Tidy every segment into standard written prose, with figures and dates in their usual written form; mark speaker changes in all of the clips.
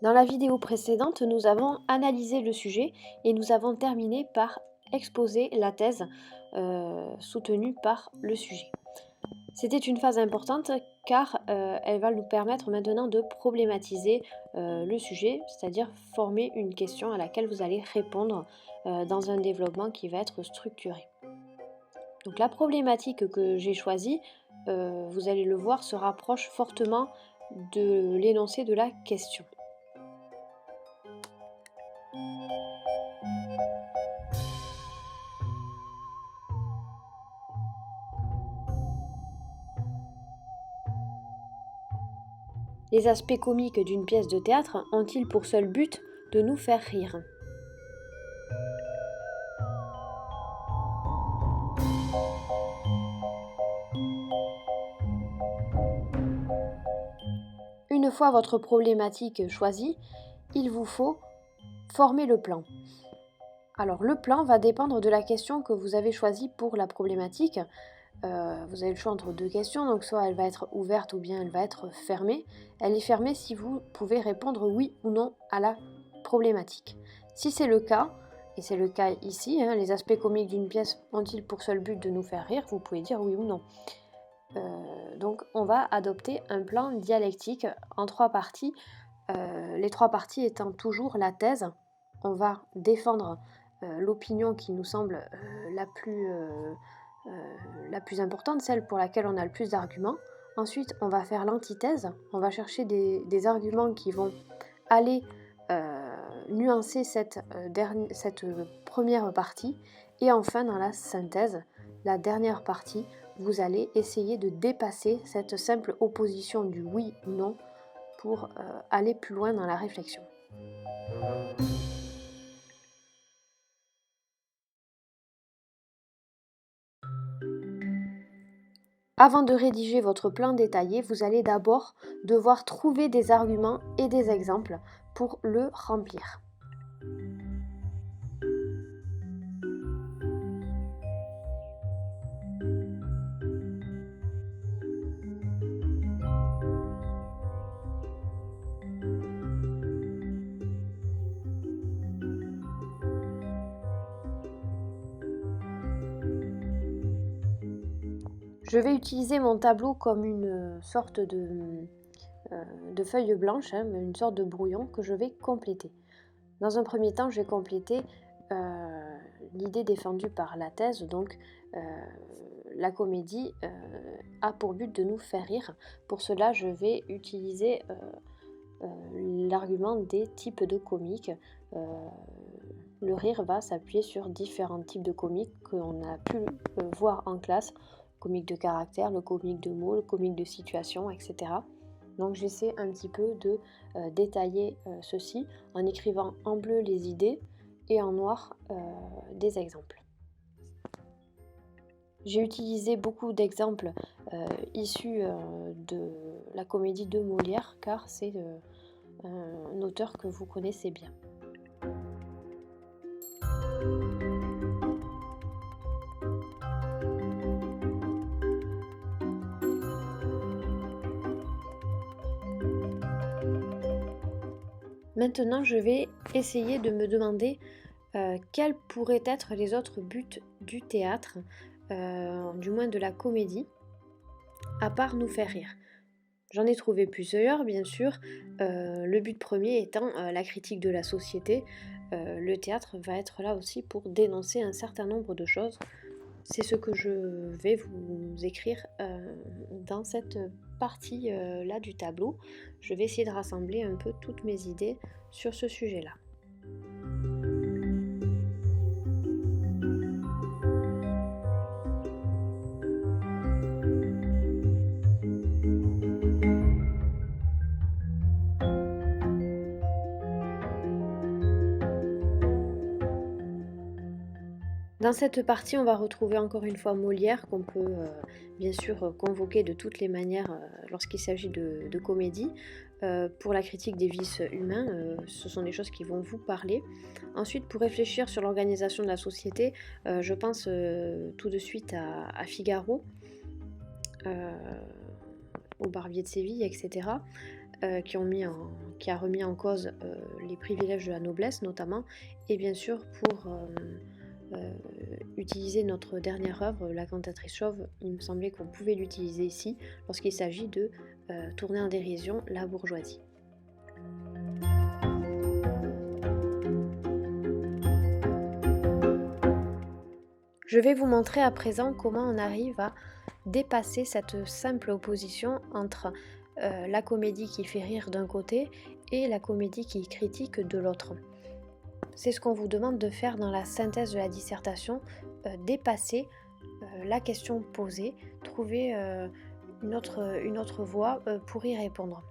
Speaker 1: Dans la vidéo précédente, nous avons analysé le sujet et nous avons terminé par exposer la thèse soutenue par le sujet. C'était une phase importante car elle va nous permettre maintenant de problématiser le sujet, c'est-à-dire former une question à laquelle vous allez répondre dans un développement qui va être structuré. Donc la problématique que j'ai choisie, vous allez le voir, se rapproche fortement de l'énoncé de la question. Les aspects comiques d'une pièce de théâtre ont-ils pour seul but de nous faire rire ? Une fois votre problématique choisie, il vous faut former le plan. Alors le plan va dépendre de la question que vous avez choisie pour la problématique. Vous avez le choix entre deux questions, donc soit elle va être ouverte ou bien elle va être fermée. Elle est fermée si vous pouvez répondre oui ou non à la problématique. Si c'est le cas, et c'est le cas ici, les aspects comiques d'une pièce ont-ils pour seul but de nous faire rire ? Vous pouvez dire oui ou non. Donc on va adopter un plan dialectique en 3 parties, les 3 parties étant toujours la thèse. On va défendre l'opinion qui nous semble la plus importante, celle pour laquelle on a le plus d'arguments. Ensuite, on va faire l'antithèse, on va chercher des arguments qui vont aller nuancer cette première partie. Et enfin, dans la synthèse, la dernière partie, vous allez essayer de dépasser cette simple opposition du oui ou non pour aller plus loin dans la réflexion. Avant de rédiger votre plan détaillé, vous allez d'abord devoir trouver des arguments et des exemples pour le remplir. Je vais utiliser mon tableau comme une sorte de feuille blanche, une sorte de brouillon que je vais compléter. Dans un premier temps, je vais compléter l'idée défendue par la thèse, donc la comédie a pour but de nous faire rire. Pour cela, je vais utiliser l'argument des types de comiques. Le rire va s'appuyer sur différents types de comiques qu'on a pu voir en classe. Le comique de caractère, le comique de mots, le comique de situation, etc. Donc j'essaie un petit peu de détailler ceci en écrivant en bleu les idées et en noir des exemples. J'ai utilisé beaucoup d'exemples issus de la comédie de Molière car c'est un auteur que vous connaissez bien. Maintenant, je vais essayer de me demander quels pourraient être les autres buts du théâtre, du moins de la comédie, à part nous faire rire. J'en ai trouvé plusieurs, bien sûr. Le but premier étant la critique de la société. Le théâtre va être là aussi pour dénoncer un certain nombre de choses. C'est ce que je vais vous écrire dans cette partie-là du tableau. Je vais essayer de rassembler un peu toutes mes idées sur ce sujet-là. Dans cette partie, on va retrouver encore une fois Molière, qu'on peut bien sûr convoquer de toutes les manières lorsqu'il s'agit de comédie. Pour la critique des vices humains, ce sont des choses qui vont vous parler. Ensuite, pour réfléchir sur l'organisation de la société, je pense tout de suite à Figaro, au Barbier de Séville, etc. qui a remis en cause les privilèges de la noblesse notamment, et bien sûr pour utiliser notre dernière œuvre, La Cantatrice chauve, il me semblait qu'on pouvait l'utiliser ici lorsqu'il s'agit de tourner en dérision la bourgeoisie. Je vais vous montrer à présent comment on arrive à dépasser cette simple opposition entre la comédie qui fait rire d'un côté et la comédie qui critique de l'autre. C'est ce qu'on vous demande de faire dans la synthèse de la dissertation, dépasser la question posée, trouver une autre voie pour y répondre.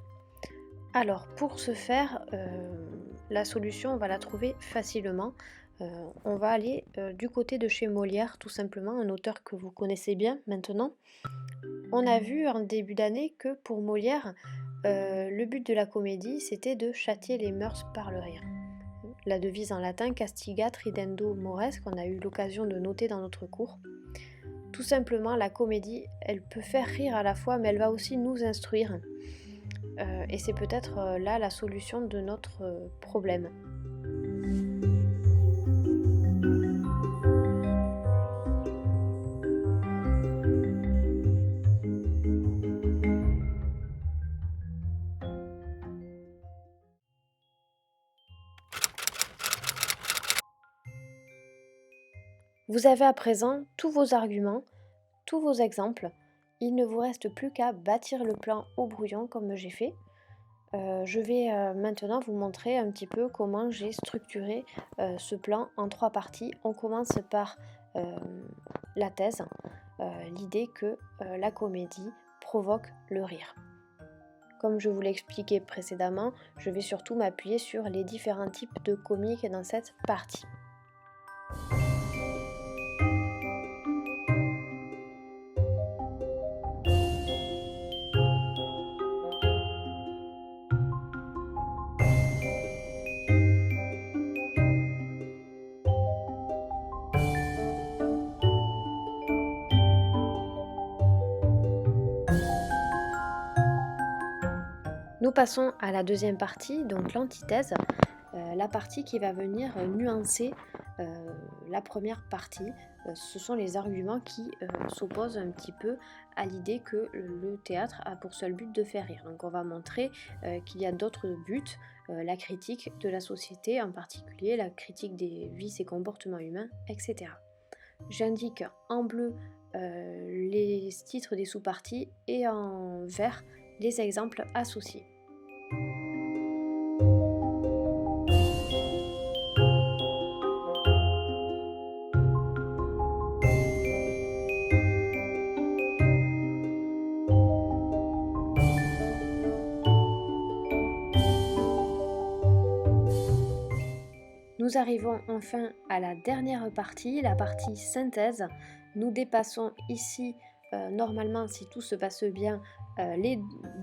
Speaker 1: Alors, pour ce faire, la solution, on va la trouver facilement. On va aller du côté de chez Molière, tout simplement, un auteur que vous connaissez bien maintenant. On a vu en début d'année que pour Molière, le but de la comédie, c'était de châtier les mœurs par le rire. La devise en latin castigat ridendo mores, qu'on a eu l'occasion de noter dans notre cours. Tout simplement, la comédie, elle peut faire rire à la fois, mais elle va aussi nous instruire. Et c'est peut-être là la solution de notre problème. Vous avez à présent tous vos arguments, tous vos exemples. Il ne vous reste plus qu'à bâtir le plan au brouillon comme j'ai fait. Je vais maintenant vous montrer un petit peu comment j'ai structuré ce plan en 3 parties. On commence par la thèse, l'idée que la comédie provoque le rire. Comme je vous l'ai expliqué précédemment, je vais surtout m'appuyer sur les différents types de comiques dans cette partie. Nous passons à la deuxième partie, donc l'antithèse, la partie qui va venir nuancer la première partie. Ce sont les arguments qui s'opposent un petit peu à l'idée que le théâtre a pour seul but de faire rire. Donc on va montrer qu'il y a d'autres buts, la critique de la société, en particulier la critique des vices et comportements humains, etc. J'indique en bleu les titres des sous-parties et en vert les exemples associés. Nous arrivons enfin à la dernière partie, la partie synthèse. Nous dépassons ici, normalement, si tout se passe bien, les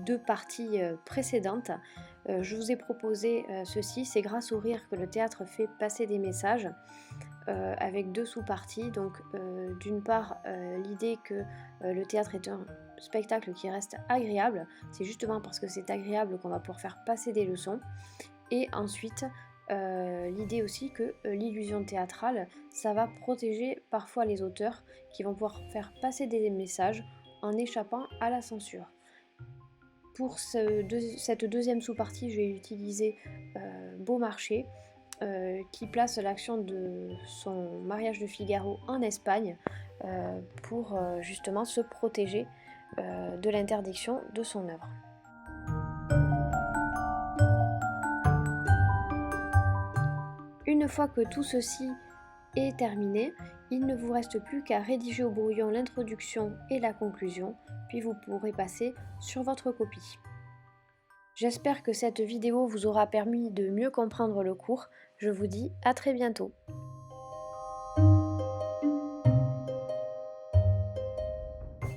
Speaker 1: 2 parties précédentes. Je vous ai proposé ceci, c'est grâce au rire que le théâtre fait passer des messages, avec 2 sous-parties. Donc d'une part, l'idée que le théâtre est un spectacle qui reste agréable, c'est justement parce que c'est agréable qu'on va pouvoir faire passer des leçons. Et ensuite, l'idée aussi que l'illusion théâtrale, ça va protéger parfois les auteurs qui vont pouvoir faire passer des messages en échappant à la censure. Pour cette deuxième sous-partie, je vais utiliser Beaumarchais qui place l'action de son mariage de Figaro en Espagne pour justement se protéger de l'interdiction de son œuvre. Une fois que tout ceci est terminé, il ne vous reste plus qu'à rédiger au brouillon l'introduction et la conclusion, puis vous pourrez passer sur votre copie. J'espère que cette vidéo vous aura permis de mieux comprendre le cours. Je vous dis à très bientôt.